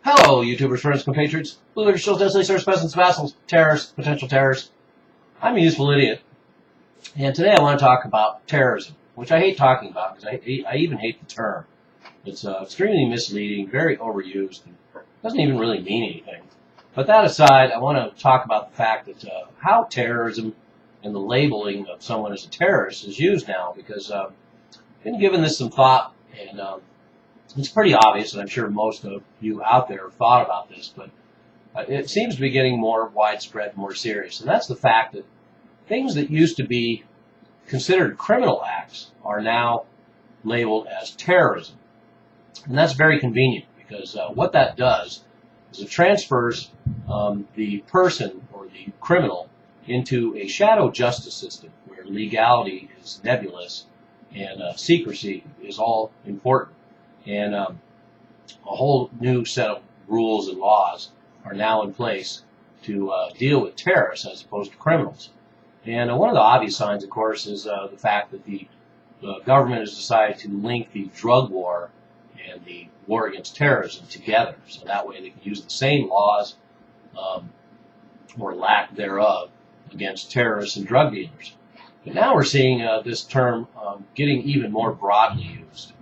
Hello, YouTubers, friends, compatriots, bootleggers, shills, desolate, sirs, peasants, vassals, terrorists, potential terrorists. I'm a useful idiot, and today I want to talk about terrorism, which I hate talking about because I even hate the term. It's extremely misleading, very overused, and doesn't even really mean anything. But that aside, I want to talk about the fact that how terrorism and the labeling of someone as a terrorist is used now, because I've been giving this some thought, and it's pretty obvious, and I'm sure most of you out there have thought about this, but it seems to be getting more widespread, more serious. And that's the fact that things that used to be considered criminal acts are now labeled as terrorism. And that's very convenient because what that does is it transfers the person or the criminal into a shadow justice system where legality is nebulous and secrecy is all important. And a whole new set of rules and laws are now in place to deal with terrorists as opposed to criminals. And one of the obvious signs, of course, is the fact that the government has decided to link the drug war and the war against terrorism together. So that way they can use the same laws, or lack thereof, against terrorists and drug dealers. But now we're seeing this term getting even more broadly used.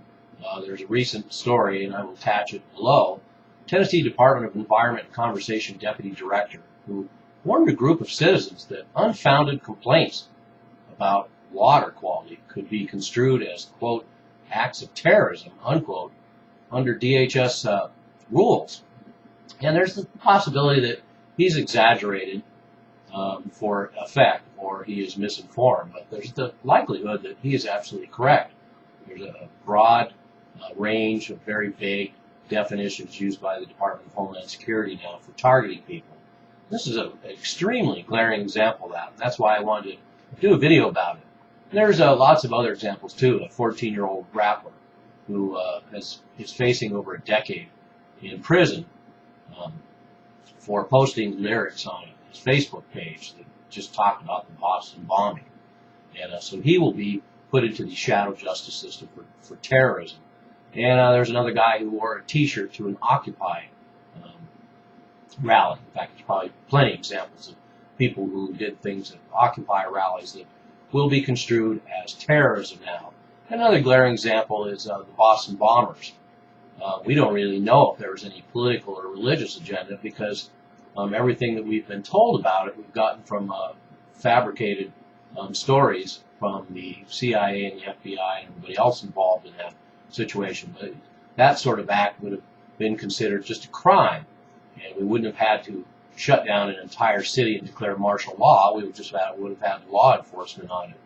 There's a recent story, and I will attach it below. Tennessee Department of Environment and Conservation Deputy Director, who warned a group of citizens that unfounded complaints about water quality could be construed as, quote, acts of terrorism, unquote, under DHS rules. And there's the possibility that he's exaggerated for effect, or he is misinformed, but there's the likelihood that he is absolutely correct. There's a broad range of very vague definitions used by the Department of Homeland Security now for targeting people. This is an extremely glaring example of that. And that's why I wanted to do a video about it. And there's lots of other examples too. A 14-year-old rapper who is facing over a decade in prison for posting lyrics on his Facebook page that just talked about the Boston bombing. And so he will be put into the shadow justice system for terrorism. And there's another guy who wore a T-shirt to an Occupy rally. In fact, there's probably plenty of examples of people who did things at Occupy rallies that will be construed as terrorism now. Another glaring example is the Boston bombers. We don't really know if there was any political or religious agenda because everything that we've been told about it, we've gotten from fabricated stories from the CIA and the FBI and everybody else involved in that situation. But that sort of act would have been considered just a crime, and we wouldn't have had to shut down an entire city and declare martial law. We would have had law enforcement on it.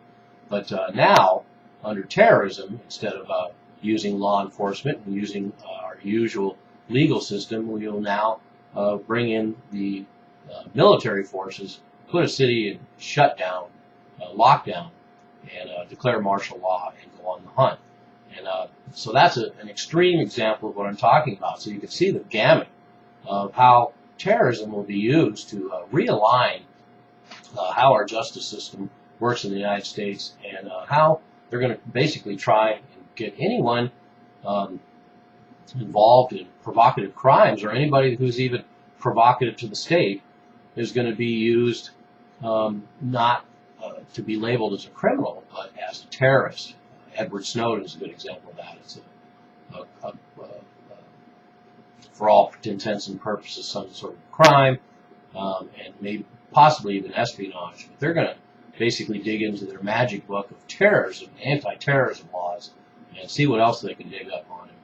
But now, under terrorism, instead of using law enforcement and using our usual legal system, we will now bring in the military forces, put a city in shutdown, lockdown, and declare martial law and go on the hunt. And so that's an extreme example of what I'm talking about. So you can see the gamut of how terrorism will be used to realign how our justice system works in the United States, and how they're going to basically try and get anyone involved in provocative crimes, or anybody who's even provocative to the state, is going to be used not to be labeled as a criminal, but as a terrorist. Edward Snowden is a good example of that. It's for all intents and purposes, some sort of crime, and maybe possibly even espionage. But they're going to basically dig into their magic book of terrorism, anti-terrorism laws, and see what else they can dig up on him,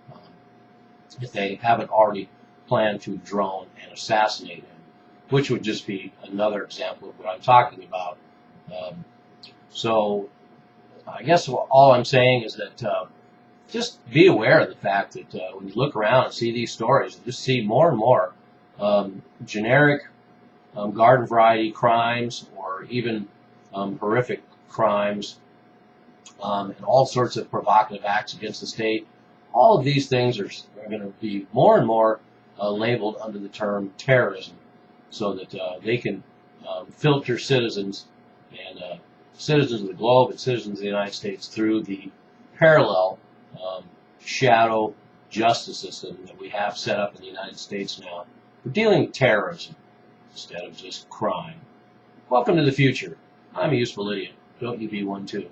if they haven't already planned to drone and assassinate him, which would just be another example of what I'm talking about. So I guess all I'm saying is that just be aware of the fact that when you look around and see these stories, you just see more and more generic garden variety crimes, or even horrific crimes, and all sorts of provocative acts against the state. All of these things are going to be more and more labeled under the term terrorism, so that they can filter citizens and citizens of the globe and citizens of the United States through the parallel shadow justice system that we have set up in the United States now. We're dealing with terrorism instead of just crime. Welcome to the future. I'm a useful idiot. Don't you be one too.